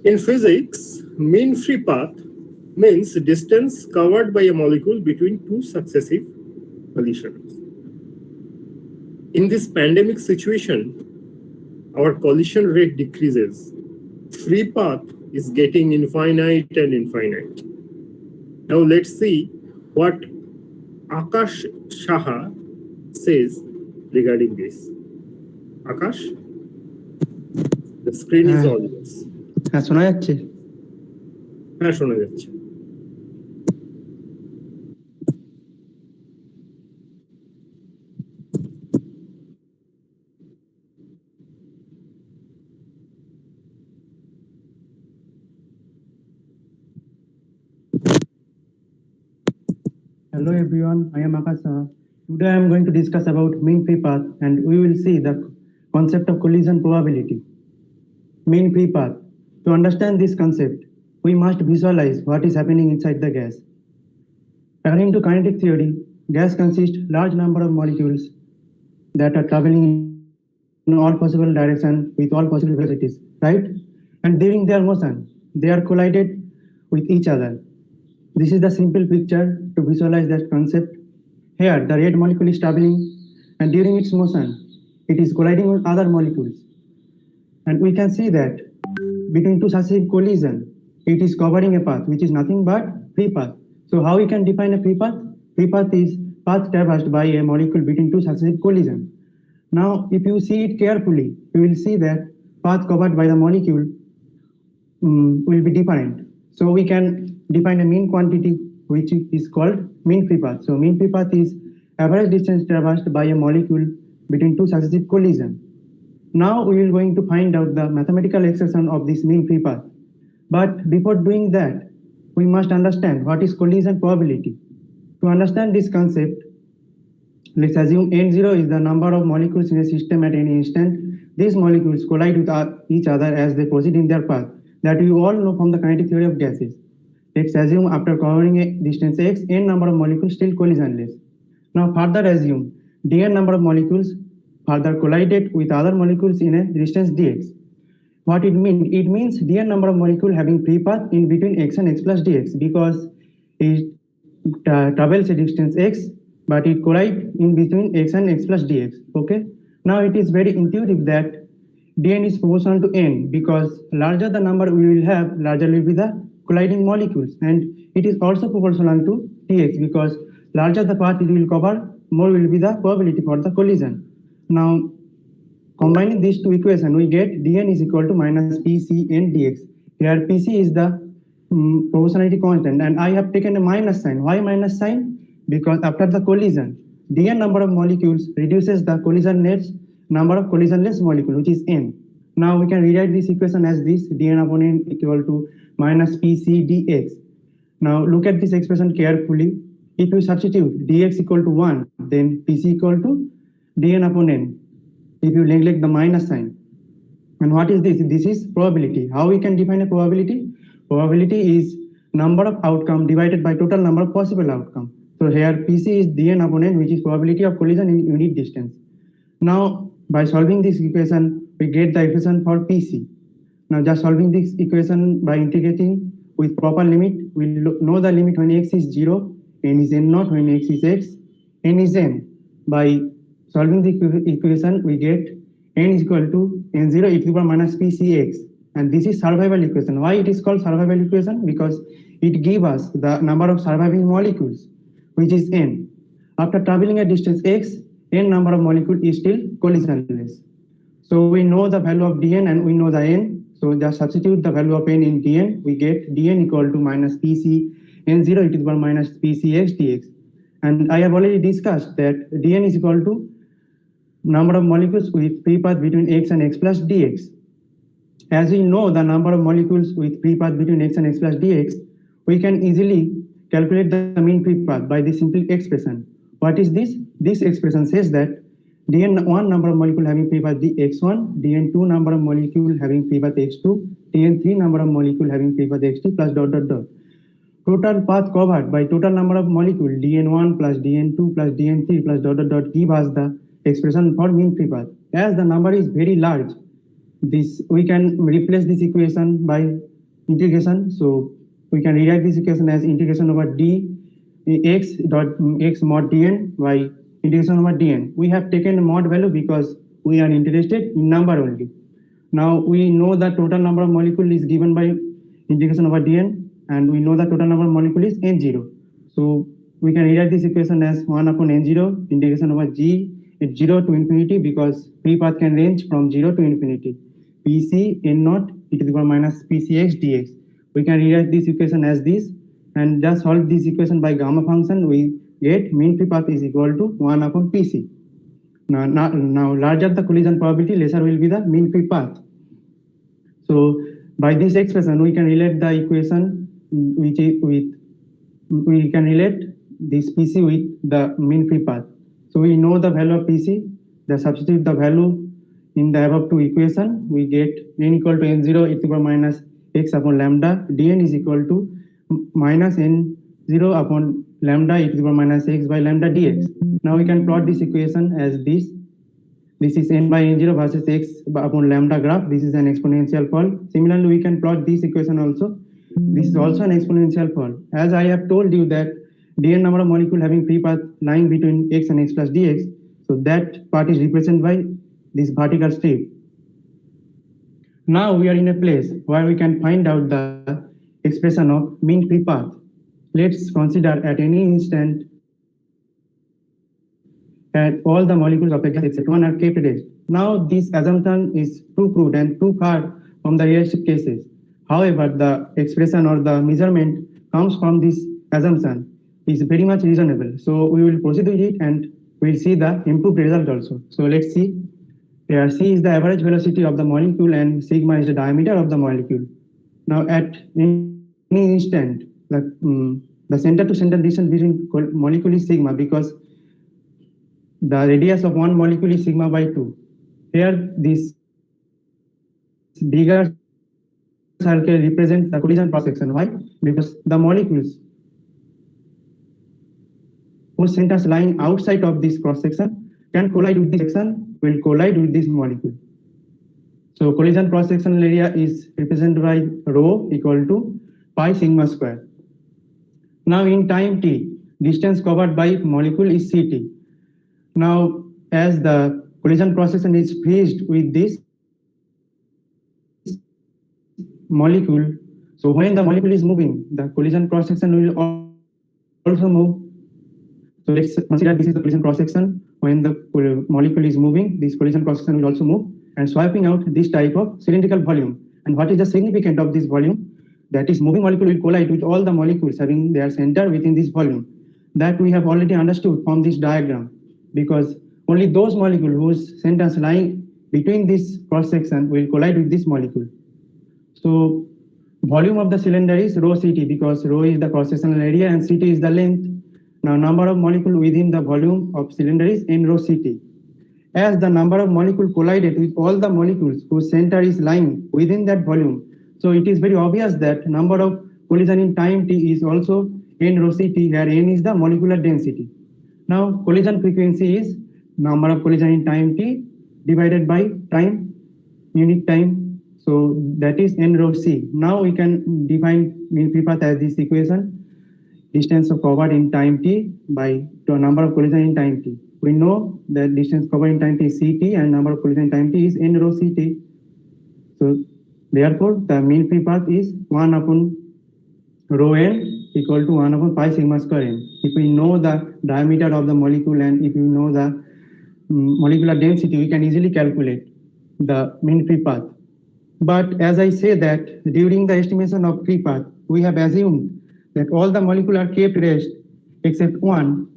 In physics, mean free path means distance covered by a molecule between two successive collisions. In this pandemic situation, our collision rate decreases. Free path is getting infinite and infinite. Now let's see what Akash Shaha says regarding this. Akash, the screen is all yours. হ্যাঁ, শোনা যাচ্ছে? হ্যাঁ, শোনা যাচ্ছে। Hello everyone, I am Akash Saha. Today I am going to discuss about mean free path and we will see the concept of collision probability. Mean free path. To understand this concept, we must visualize what is happening inside the gas. According to kinetic theory, gas consists large number of molecules that are traveling in all possible directions with all possible velocities, right? And during their motion, they are collided with each other. This is the simple picture to visualize that concept. Here, the red molecule is traveling, and during its motion, it is colliding with other molecules. And we can see that between two successive collisions, it is covering a path which is nothing but free path. So how we can define a free path? Free path is path traversed by a molecule between two successive collisions. Now, if you see it carefully, you will see that path covered by the molecule will be different. So we can define a mean quantity which is called mean free path. So mean free path is average distance traversed by a molecule between two successive collisions. Now we are going to find out the mathematical expression of this mean free path. But before doing that, we must understand what is collision probability. To understand this concept, let's assume N0 is the number of molecules in a system at any instant. These molecules collide with each other as they proceed in their path, that we all know from the kinetic theory of gases. Let's assume after covering a distance x, n number of molecules still collisionless. Now further assume dn number of molecules further collided with other molecules in a distance dx. What it means? It means dn number of molecules having free path in between x and x plus dx, because it travels a distance x, but it collides in between x and x plus dx. Okay. Now it is very intuitive that dn is proportional to n, because larger the number we will have, larger will be the colliding molecules, and it is also proportional to dx, because larger the path it will cover, more will be the probability for the collision. Now combining these two equations, we get dn is equal to minus pcn dx. Here pc is the proportionality constant, and I have taken a minus sign. Why minus sign? Because after the collision, dn number of molecules reduces the collisionless number of collisionless molecule, which is n. Now we can rewrite this equation as this: dn upon n equal to minus pc dx. Now look at this expression carefully. If you substitute dx equal to 1, then pc equal to dn upon n, if you neglect the minus sign. And what is this? This is probability. How we can define a probability? Probability is number of outcome divided by total number of possible outcome. So here pc is dn upon n, which is probability of collision in unit distance. Now by solving this equation, we get the equation for pc. Now just solving this equation by integrating with proper limit, we know the limit when x is 0, n is n naught, when x is x, n is n. By solving the equation, we get n is equal to n0 e to the power minus pcx, and this is survival equation. Why it is called survival equation? Because it gives us the number of surviving molecules, which is n. After traveling a distance x, n number of molecule is still collisionless. So we know the value of dn and we know the n. So just substitute the value of n in dn. We get dn equal to minus pc n0 e to the power minus pcx dx. And I have already discussed that dn is equal to number of molecules with free path between x and x plus dx. As we know the number of molecules with free path between x and x plus dx, we can easily calculate the mean free path by this simple expression. What is this? This expression says that dn1 number of molecule having free path x1, dn2 number of molecule having free path x2, dn3 number of molecule having free path x3 plus dot dot dot. Total path covered by total number of molecule dn1 plus dn2 plus dn3 plus dot dot dot give us the expression for mean free path. As the number is very large, this we can replace this equation by integration. So we can rewrite this equation as integration over d x dot x mod dn by integration over dn. We have taken mod value because we are interested in number only. Now we know the total number of molecule is given by integration over dn, and we know the total number of molecule is n0. So we can rewrite this equation as 1 upon n0 integration over g at 0 to infinity, because free path can range from 0 to infinity. Pc n0 e to the power minus pcx dx. We can rewrite this equation as this, and just solve this equation by gamma function. We get mean free path is equal to 1 upon pc. Now larger the collision probability, lesser will be the mean free path. So by this expression, we can relate the equation which is we can relate this PC with the mean free path. So we know the value of PC, the substitute the value in the above two equation, we get n equal to n0 e to the power minus x upon lambda, dn is equal to minus n0 upon lambda e to the power minus x by lambda dx. Now we can plot this equation as this. This is n by n0 versus x upon lambda graph. This is an exponential fall. Similarly, we can plot this equation also. This is also an exponential fall. As I have told you that dn number of molecule having free path lying between x and x plus dx, so that part is represented by this vertical strip. Now we are in a place where we can find out the expression of mean free path. Let's consider at any instant that all the molecules of a gas except one are kept rest. Now this assumption is too crude and too far from the realistic cases. However, the expression or the measurement comes from this assumption is very much reasonable. So we will proceed with it and we'll see the improved result also. So let's see. Here c is the average velocity of the molecule and sigma is the diameter of the molecule. Now at any instant, the center to center distance between molecule is sigma, because the radius of one molecule is sigma by 2. Here this bigger circle represents the collision cross section. Why? Because the molecules whose centers lying outside of this cross section can collide with this section, will collide with this molecule. So collision cross sectional area is represented by rho equal to pi sigma square. Now in time t, distance covered by molecule is ct. Now as the collision cross section is freezed with this molecule, so when the molecule is moving, the collision cross section will also move. So let's consider this is the collision cross section. When the molecule is moving, this collision cross section will also move and swiping out this type of cylindrical volume. And what is the significance of this volume? That is, moving molecule will collide with all the molecules having their center within this volume. That we have already understood from this diagram, because only those molecules whose centers lying between this cross section will collide with this molecule. So volume of the cylinder is rho ct, because rho is the cross sectional area and ct is the length. Now number of molecules within the volume of cylinder is n rho ct. As the number of molecules collided with all the molecules whose center is lying within that volume, so it is very obvious that number of collision in time t is also n rho ct, where n is the molecular density. Now collision frequency is number of collision in time t divided by time, unit time. So that is n rho c. Now we can define mean free path as this equation: distance covered in time t by the number of collision in time t. We know that distance covered in time t is ct and number of collision in time t is n rho ct. So therefore the mean free path is 1 upon rho n equal to 1 upon pi sigma square n. If we know the diameter of the molecule and if you know the molecular density, we can easily calculate the mean free path. But as I say that during the estimation of free path, we have assumed that all the molecules are kept rest except one.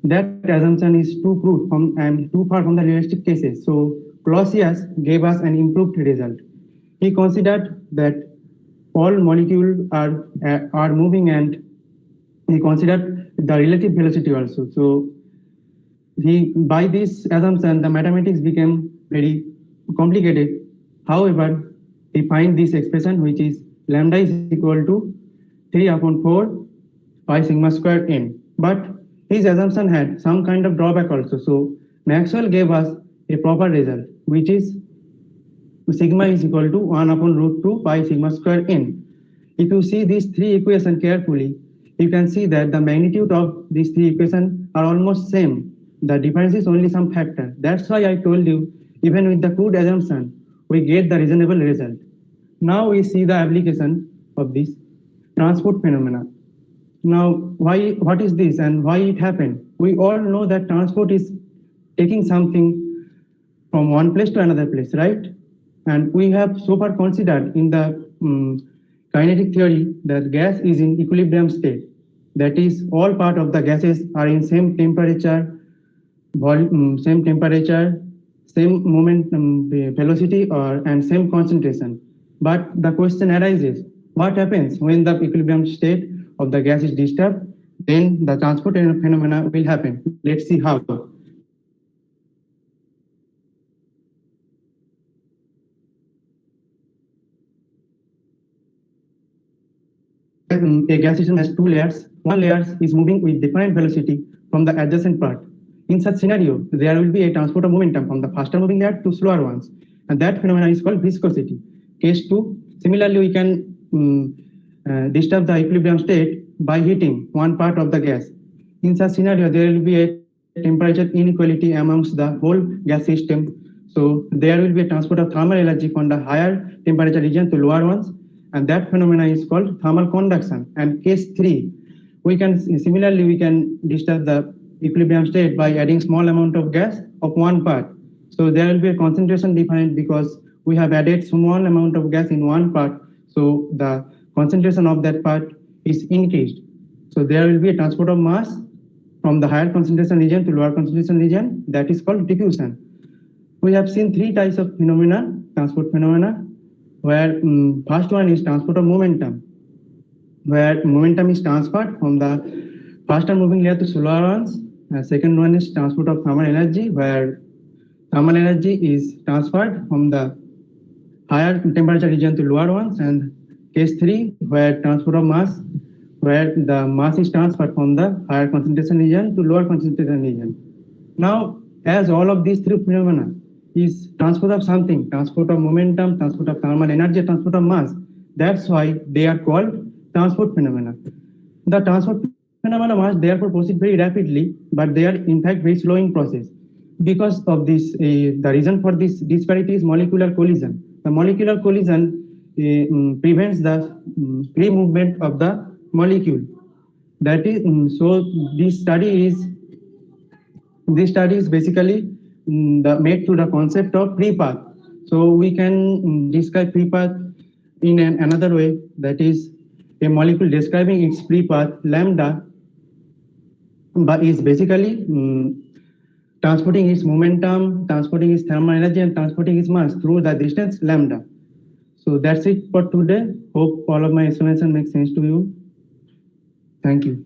That assumption is too crude and too far from the realistic cases. So Clausius gave us an improved result. He considered that all molecules are moving, and he considered the relative velocity also. So by this assumption, the mathematics became very complicated. However, he find this expression, which is lambda is equal to 3 upon 4 pi sigma square n. But his assumption had some kind of drawback also. So Maxwell gave us a proper result, which is sigma is equal to 1 upon root 2 pi sigma square n. If you see these three equations carefully, you can see that the magnitude of these three equations are almost same. The difference is only some factor. That's why I told you, even with the crude assumption, we get the reasonable result. Now we see the application of this transport phenomena. Now, what is this and why it happened? We all know that transport is taking something from one place to another place, right? And we have so far considered in the kinetic theory that gas is in equilibrium state. That is, all part of the gases are in same temperature, same moment velocity, and same concentration. But the question arises: what happens when the equilibrium state of the gas is disturbed? Then the transport phenomena will happen. Let's see how. A gas system has two layers. One layer is moving with different velocity from the adjacent part. In such scenario, there will be a transport of momentum from the faster moving layer to slower ones, and that phenomenon is called viscosity. Case 2, similarly, we can disturb the equilibrium state by heating one part of the gas. In such scenario, there will be a temperature inequality amongst the whole gas system. So there will be a transport of thermal energy from the higher temperature region to lower ones, and that phenomena is called thermal conduction. And case 3, we can disturb the equilibrium state by adding small amount of gas of one part. So there will be a concentration difference because we have added small amount of gas in one part, so the concentration of that part is increased. So there will be a transport of mass from the higher concentration region to lower concentration region. That is called diffusion. We have seen three types of phenomena, transport phenomena, where first one is transport of momentum, where momentum is transferred from the faster moving layer to slower ones. Second one is transport of thermal energy, where thermal energy is transferred from the higher temperature region to lower ones. And case 3, where transport of mass, where the mass is transferred from the higher concentration region to lower concentration region. Now, as all of these three phenomena is transport of something, transport of momentum, transport of thermal energy, transport of mass, that's why they are called transport phenomena. The transport phenomena must therefore proceed very rapidly, but they are in fact very slow in process. Because of this, the reason for this disparity is molecular collision. The molecular collision prevents the free movement of the molecule. That is, so this study is basically made through the concept of free path. So we can describe free path in another way, that is, a molecule describing its free path lambda, but is basically transporting its momentum, transporting its thermal energy, and transporting its mass through the distance lambda. So that's it for today. Hope all of my explanation makes sense to you. Thank you.